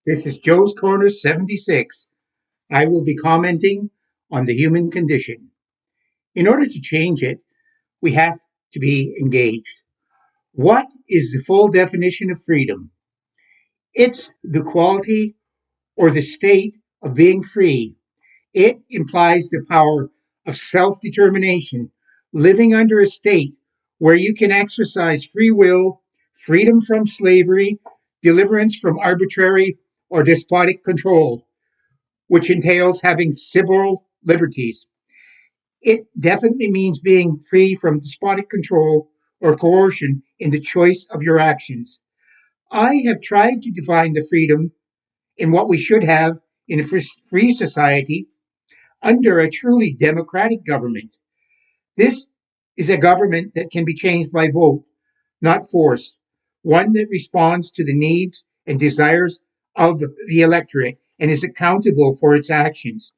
This is Joe's Corner 76. I will be commenting on the human condition. In order to change it, we have to be engaged. What is the full definition of freedom? It's the quality or the state of being free. It implies the power of self determination, living under a state where you can exercise free will, freedom from slavery, deliverance from arbitrary or despotic control, which entails having civil liberties. It definitely means being free from despotic control or coercion in the choice of your actions. I have tried to define the freedom in what we should have in a free society under a truly democratic government. This is a government that can be changed by vote, not force, one that responds to the needs and desires of the electorate and is accountable for its actions.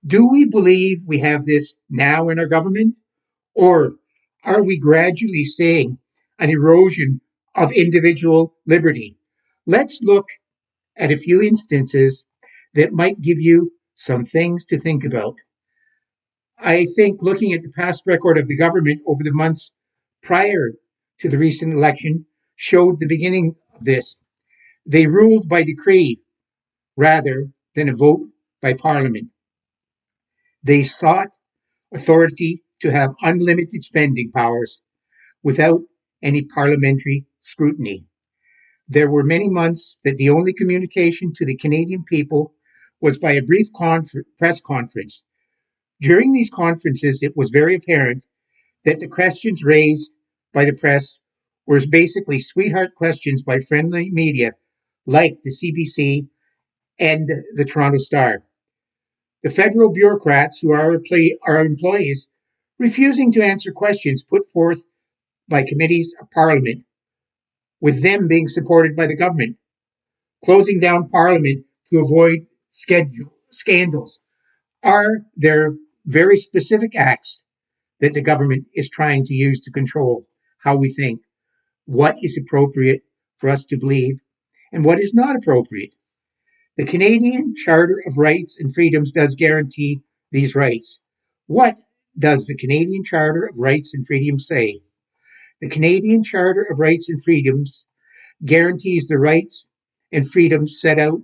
Do we believe we have this now in our government? Or are we gradually seeing an erosion of individual liberty? Let's look at a few instances that might give you some things to think about. I think looking at the past record of the government over the months prior to the recent election showed the beginning of this. They ruled by decree rather than a vote by parliament. They sought authority to have unlimited spending powers without any parliamentary scrutiny. There were many months that the only communication to the Canadian people was by a brief press conference. During these conferences, it was very apparent that the questions raised by the press were basically sweetheart questions by friendly media like the CBC and the Toronto Star. The federal bureaucrats who are our employees refusing to answer questions put forth by committees of parliament, with them being supported by the government, closing down parliament to avoid scandals. Are there very specific acts that the government is trying to use to control how we think, what is appropriate for us to believe, and what is not appropriate? The Canadian Charter of Rights and Freedoms does guarantee these rights. What does the Canadian Charter of Rights and Freedoms say? The Canadian Charter of Rights and Freedoms guarantees the rights and freedoms set out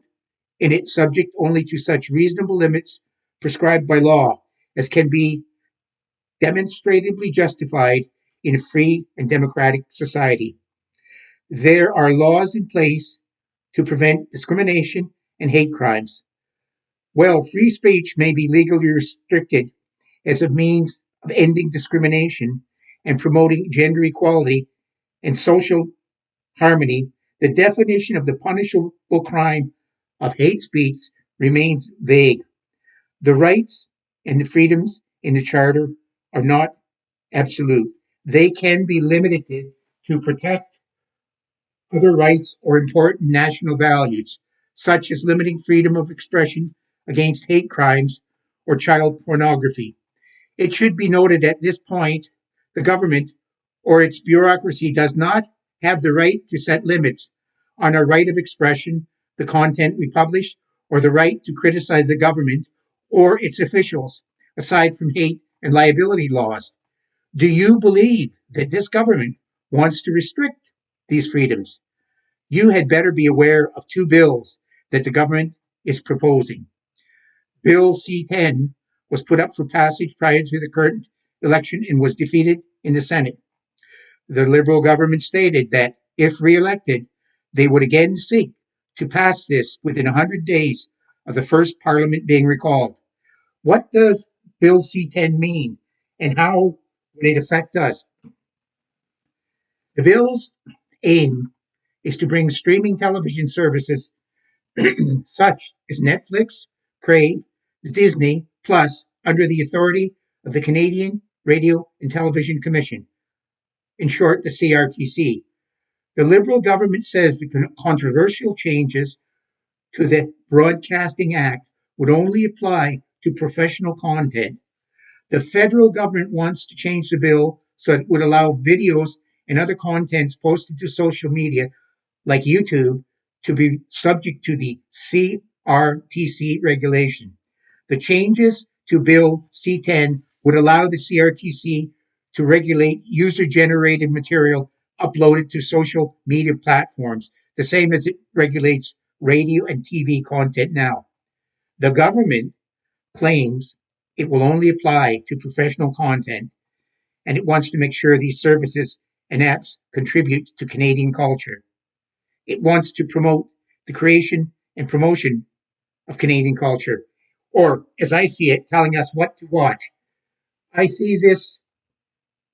in it subject only to such reasonable limits prescribed by law as can be demonstrably justified in a free and democratic society. There are laws in place to prevent discrimination and hate crimes. While free speech may be legally restricted as a means of ending discrimination and promoting gender equality and social harmony, the definition of the punishable crime of hate speech remains vague. The rights and the freedoms in the Charter are not absolute. They can be limited to protect other rights or important national values, such as limiting freedom of expression against hate crimes or child pornography. It should be noted at this point the government or its bureaucracy does not have the right to set limits on our right of expression, the content we publish, or the right to criticize the government or its officials, aside from hate and liability laws. Do you believe that this government wants to restrict these freedoms? You had better be aware of two bills that the government is proposing. Bill C-10 was put up for passage prior to the current election and was defeated in the Senate. The Liberal government stated that if re-elected, they would again seek to pass this within 100 days of the first parliament being recalled. What does Bill C-10 mean, and how would it affect us? The bill's aim is to bring streaming television services such as Netflix, Crave, Disney Plus under the authority of the Canadian Radio and Television Commission, in short, the CRTC. The Liberal government says the controversial changes to the Broadcasting Act would only apply to professional content. The federal government wants to change the bill so it would allow videos and other contents posted to social media like YouTube to be subject to the CRTC regulation. The changes to Bill C-10 would allow the CRTC to regulate user-generated material uploaded to social media platforms, the same as it regulates radio and TV content now. The government claims it will only apply to professional content, and it wants to make sure these services and apps contribute to Canadian culture. It wants to promote the creation and promotion of Canadian culture, or as I see it, telling us what to watch. I see this,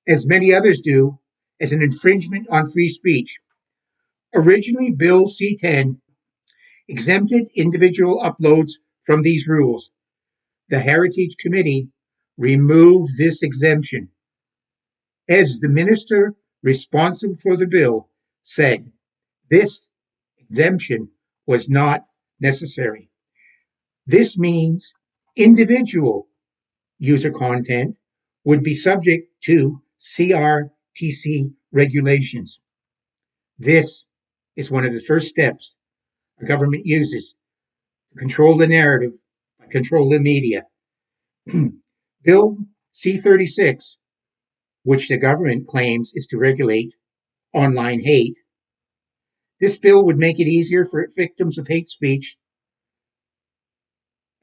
as many others do, as an infringement on free speech. Originally, Bill C-10 exempted individual uploads from these rules. The Heritage Committee removed this exemption. As the minister responsible for the bill said, this exemption was not necessary. This means individual user content would be subject to CRTC regulations. This is one of the first steps a government uses to control the narrative, control the media. Bill C-36, which the government claims is to regulate online hate. This bill would make it easier for victims of hate speech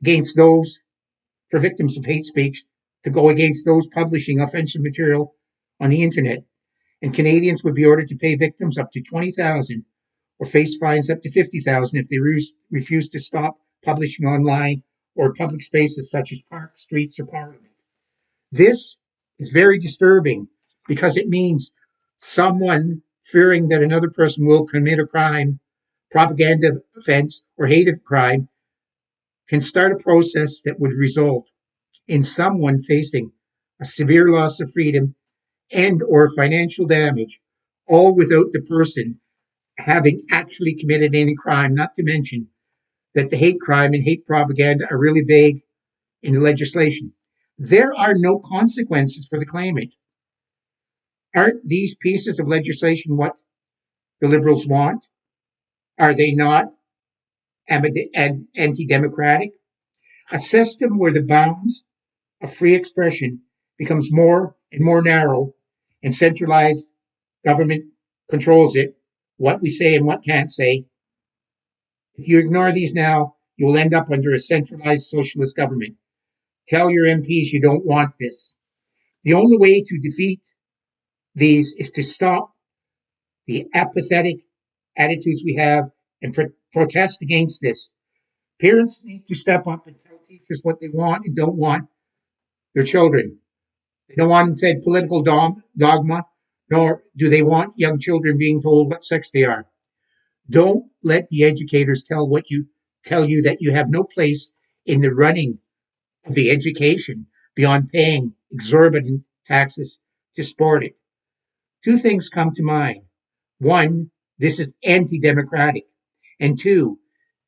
to go against those publishing offensive material on the internet, and Canadians would be ordered to pay victims up to $20,000 or face fines up to $50,000 if they refuse to stop publishing online or public spaces such as parks, streets, or parliament. This is very disturbing because it means someone fearing that another person will commit a crime, propaganda offense, or hate crime can start a process that would result in someone facing a severe loss of freedom and or financial damage, all without the person having actually committed any crime, not to mention that the hate crime and hate propaganda are really vague in the legislation. There are no consequences for the claimant. Aren't these pieces of legislation what the Liberals want? Are they not anti-democratic? A system where the bounds of free expression becomes more and more narrow and centralized government controls it, what we say and what can't say. If you ignore these now, you'll end up under a centralized socialist government. Tell your MPs you don't want this. The only way to defeat these is to stop the apathetic attitudes we have and protest against this. Parents need to step up and tell teachers what they want and don't want their children. They don't want them fed political dogma, nor do they want young children being told what sex they are. Don't let the educators tell you that you have no place in the running of the education beyond paying exorbitant taxes to support it. Two things come to mind. One, this is anti-democratic. And two,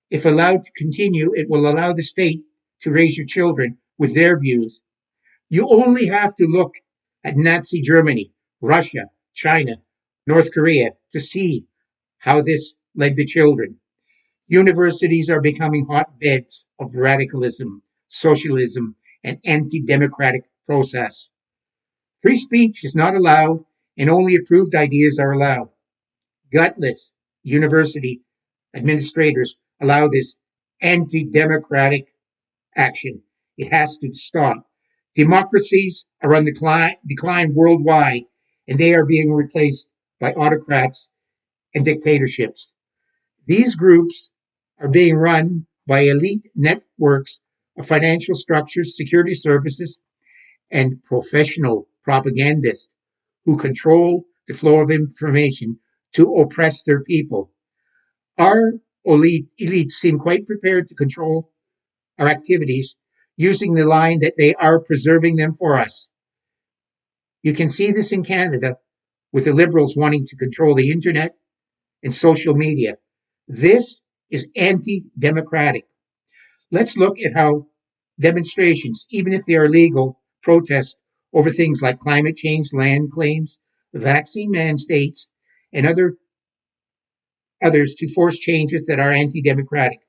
if allowed to continue, it will allow the state to raise your children with their views. You only have to look at Nazi Germany, Russia, China, North Korea to see how this led the children. Universities are becoming hotbeds of radicalism, socialism, and anti-democratic process. Free speech is not allowed, and only approved ideas are allowed. Gutless university administrators allow this anti-democratic action. It has to stop. Democracies are on decline worldwide, and they are being replaced by autocrats and dictatorships. These groups are being run by elite networks of financial structures, security services, and professional propagandists who control the flow of information to oppress their people. Our elites seem quite prepared to control our activities using the line that they are preserving them for us. You can see this in Canada with the Liberals wanting to control the internet and social media. This is anti-democratic. Let's look at how demonstrations, even if they are legal, protest over things like climate change, land claims, vaccine mandates, and other others to force changes that are anti-democratic.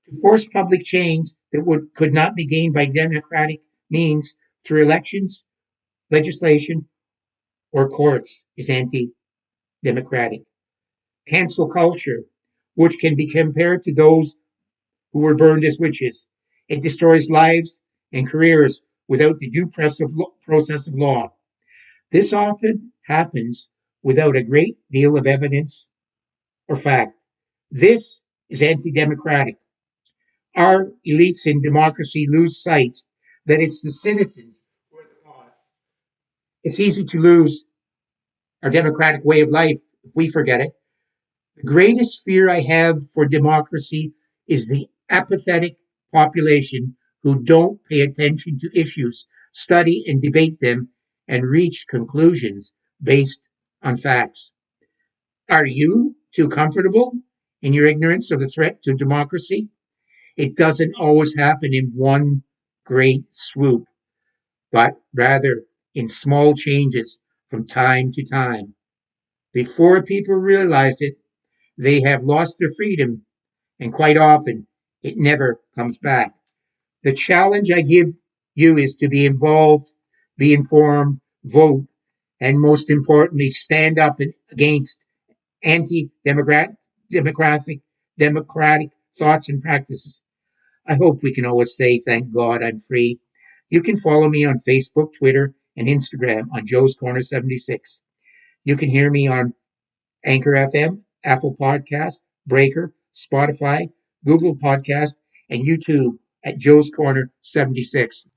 To force public change that could not be gained by democratic means through elections, legislation, or courts is anti-democratic. Cancel culture, which can be compared to those who were burned as witches. It destroys lives and careers without the due process of law. This often happens without a great deal of evidence or fact. This is anti democratic. Our elites in democracy lose sight that it's the citizens who are the cause. It's easy to lose our democratic way of life if we forget it. The greatest fear I have for democracy is the apathetic population who don't pay attention to issues, study and debate them, and reach conclusions based on facts. Are you too comfortable in your ignorance of the threat to democracy? It doesn't always happen in one great swoop, but rather in small changes from time to time. Before people realize it, they have lost their freedom, and quite often it never comes back. The challenge I give you is to be involved, be informed, vote, and most importantly, stand up against anti-democratic democratic thoughts and practices. I hope we can always say, thank God I'm free. You can follow me on Facebook, Twitter, and Instagram on Joe's Corner 76. You can hear me on Anchor FM, Apple Podcast, Breaker, Spotify, Google Podcast, and YouTube at Joe's Corner 76.